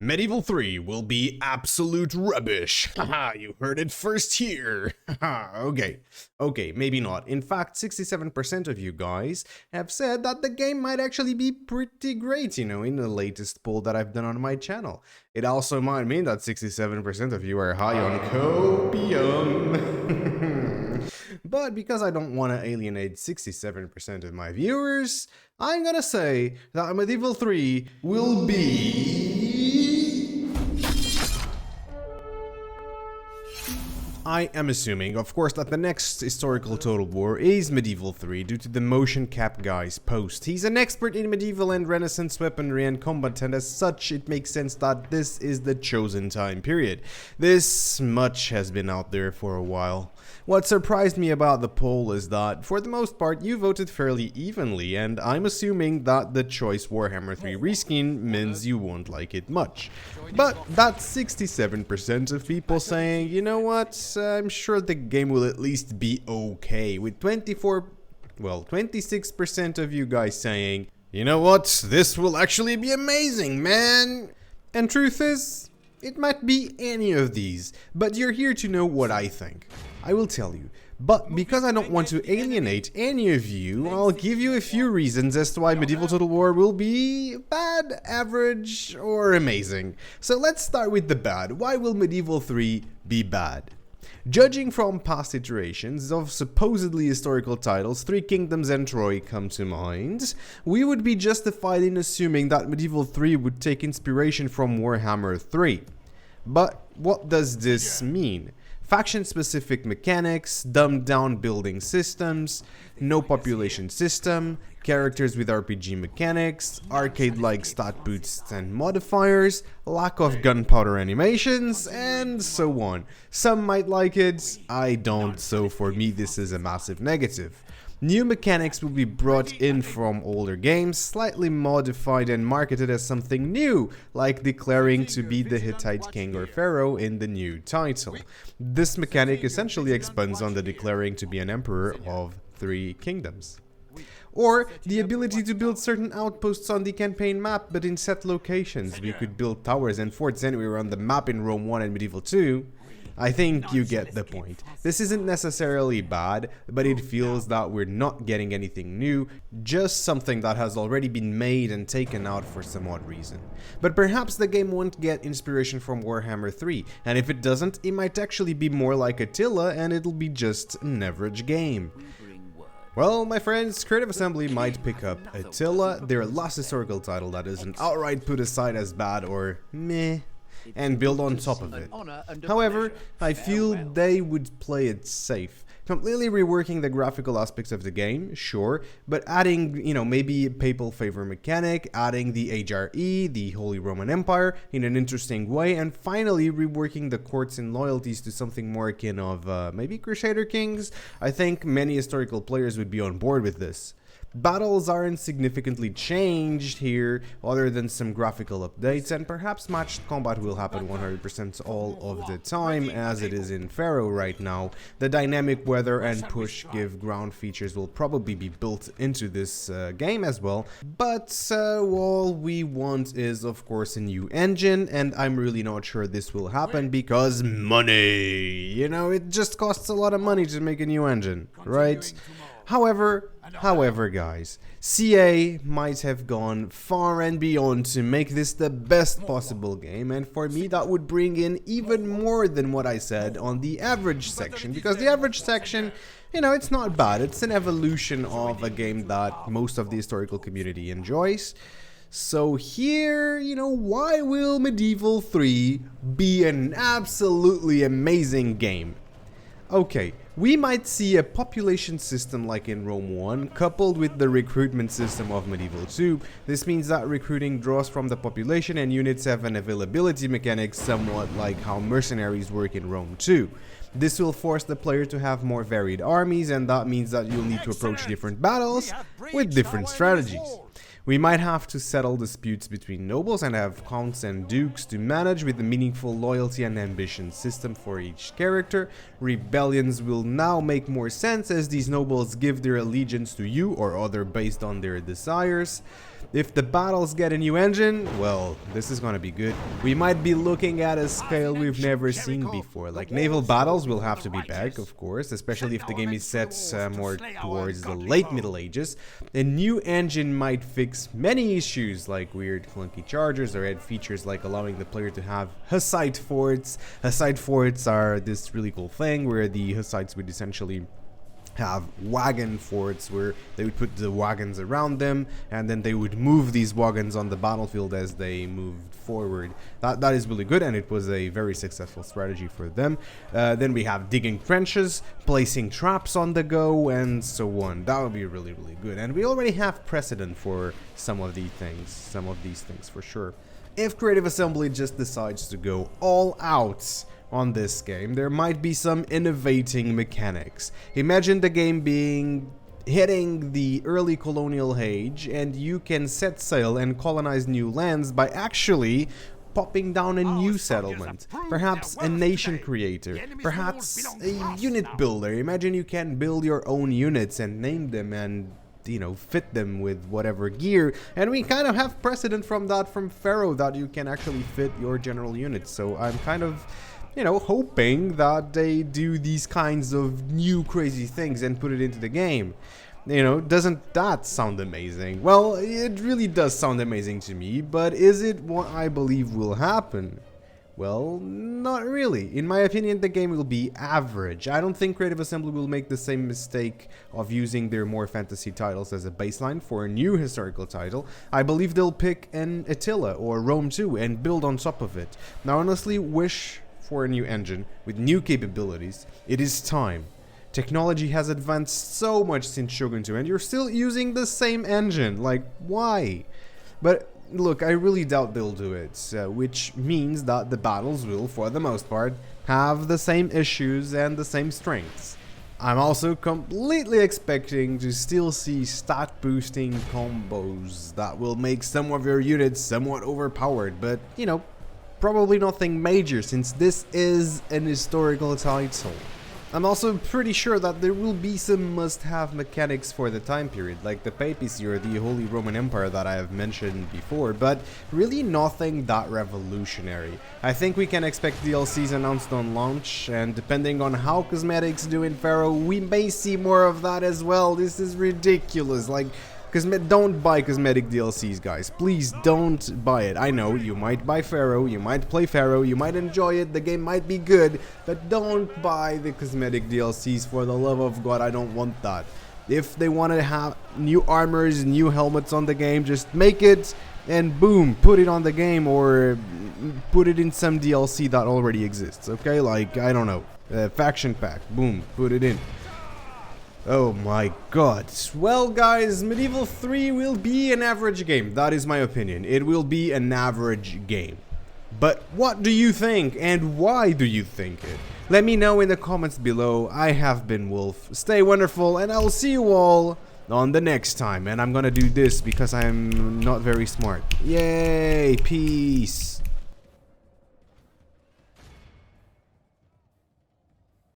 Medieval 3 will be absolute rubbish. Haha, you heard it first here. Haha, okay, maybe not. In fact, 67% of you guys have said that the game might actually be pretty great, in the latest poll that I've done on my channel. It also might mean that 67% of you are high on copium. But because I don't want to alienate 67% of my viewers, I'm gonna say that Medieval 3 will be... I am assuming, of course, that the next historical Total War is Medieval 3 due to the motion cap guy's post. He's an expert in medieval and Renaissance weaponry and combat, and as such it makes sense that this is the chosen time period. This much has been out there for a while. What surprised me about the poll is that, for the most part, you voted fairly evenly, and I'm assuming that the choice Warhammer 3 reskin means you won't like it much. But that's 67% of people saying, you know what, I'm sure the game will at least be okay, with 26% of you guys saying, you know what, this will actually be amazing, man! And truth is, it might be any of these, but you're here to know what I think. I will tell you, but because I don't want to alienate any of you, I'll give you a few reasons as to why Medieval Total War will be bad, average, or amazing. So let's start with the bad. Why will Medieval 3 be bad? Judging from past iterations of supposedly historical titles, Three Kingdoms and Troy come to mind, we would be justified in assuming that Medieval 3 would take inspiration from Warhammer 3. But what does this mean? Faction-specific mechanics, dumbed-down building systems, no population system, characters with RPG mechanics, arcade-like stat boosts and modifiers, lack of gunpowder animations, and so on. Some might like it, I don't, so for me this is a massive negative. New mechanics will be brought in from older games, slightly modified and marketed as something new, like declaring to be the Hittite king or pharaoh in the new title. This mechanic essentially expands on the declaring to be an emperor of three kingdoms. Or the ability to build certain outposts on the campaign map, but in set locations. We could build towers and forts anywhere on the map in Rome 1 and Medieval 2. I think you get the point. This isn't necessarily bad, but it feels that we're not getting anything new, just something that has already been made and taken out for some odd reason. But perhaps the game won't get inspiration from Warhammer 3, and if it doesn't, it might actually be more like Attila and it'll be just an average game. Well, my friends, Creative Assembly might pick up Attila, their last historical title that isn't outright put aside as bad or meh, and build on top of it. However, I feel they would play it safe. Completely reworking the graphical aspects of the game, sure, but adding, maybe a papal favor mechanic, adding the HRE, the Holy Roman Empire, in an interesting way, and finally reworking the courts and loyalties to something more akin of, maybe Crusader Kings. I think many historical players would be on board with this. Battles aren't significantly changed here, other than some graphical updates, and perhaps matched combat will happen 100% all of the time, as it is in Pharaoh right now. The dynamic weather and push give ground features will probably be built into this game as well, but all we want is, of course, a new engine, and I'm really not sure this will happen because money! It just costs a lot of money to make a new engine, right? However, guys, CA might have gone far and beyond to make this the best possible game, and for me that would bring in even more than what I said on the average section, because the average section, it's not bad. It's an evolution of a game that most of the historical community enjoys. So here, why will Medieval 3 be an absolutely amazing game? Okay, we might see a population system like in Rome 1, coupled with the recruitment system of Medieval 2. This means that recruiting draws from the population and units have an availability mechanic somewhat like how mercenaries work in Rome 2. This will force the player to have more varied armies, and that means that you'll need to approach different battles with different strategies. We might have to settle disputes between nobles and have counts and dukes to manage with a meaningful loyalty and ambition system for each character. Rebellions will now make more sense as these nobles give their allegiance to you or other based on their desires. If the battles get a new engine, well, this is gonna be good. We might be looking at a scale we've never seen before. Like, naval battles will have to be back, of course, especially if the game is set more towards the late Middle Ages. A new engine might fix many issues, like weird clunky chargers, or add features like allowing the player to have Hussite forts. Hussite forts are this really cool thing where the Hussites would essentially have wagon forts where they would put the wagons around them, and then they would move these wagons on the battlefield as they moved forward. That is really good, and it was a very successful strategy for them. Then we have digging trenches, placing traps on the go, and so on. That would be really, really good, and we already have precedent for some of these things for sure. If Creative Assembly just decides to go all out on this game, there might be some innovating mechanics. Imagine the game hitting the early colonial age, and you can set sail and colonize new lands by actually popping down a new settlement, perhaps a nation creator, perhaps a unit builder. Imagine you can build your own units and name them and fit them with whatever gear, and we kind of have precedent from that from Pharaoh, that you can actually fit your general units. So I'm kind of hoping that they do these kinds of new crazy things and put it into the game. Doesn't that sound amazing? Well, it really does sound amazing to me, but is it what I believe will happen? Well, not really. In my opinion, the game will be average. I don't think Creative Assembly will make the same mistake of using their more fantasy titles as a baseline for a new historical title. I believe they'll pick an Attila or Rome 2 and build on top of it. Now, honestly, wish for a new engine with new capabilities. It is time. Technology has advanced so much since Shogun 2, and you're still using the same engine. Like, why? But look, I really doubt they'll do it, which means that the battles will, for the most part, have the same issues and the same strengths. I'm also completely expecting to still see stat boosting combos that will make some of your units somewhat overpowered, but probably nothing major, since this is an historical title. I'm also pretty sure that there will be some must-have mechanics for the time period, like the papacy or the Holy Roman Empire that I have mentioned before, but really nothing that revolutionary. I think we can expect DLCs announced on launch, and depending on how cosmetics do in Pharaoh, we may see more of that as well. This is ridiculous. Don't buy cosmetic DLCs, guys. Please don't buy it. I know, you might buy Pharaoh, you might play Pharaoh, you might enjoy it, the game might be good, but don't buy the cosmetic DLCs, for the love of God. I don't want that. If they want to have new armors, new helmets on the game, just make it and boom, put it on the game, or put it in some DLC that already exists, okay? Like, I don't know, faction pack, boom, put it in. Oh my god. Well, guys, Medieval 3 will be an average game. That is my opinion. It will be an average game. But what do you think, and why do you think it? Let me know in the comments below. I have been Wolf. Stay wonderful, and I'll see you all on the next time. And I'm gonna do this because I'm not very smart. Yay, peace.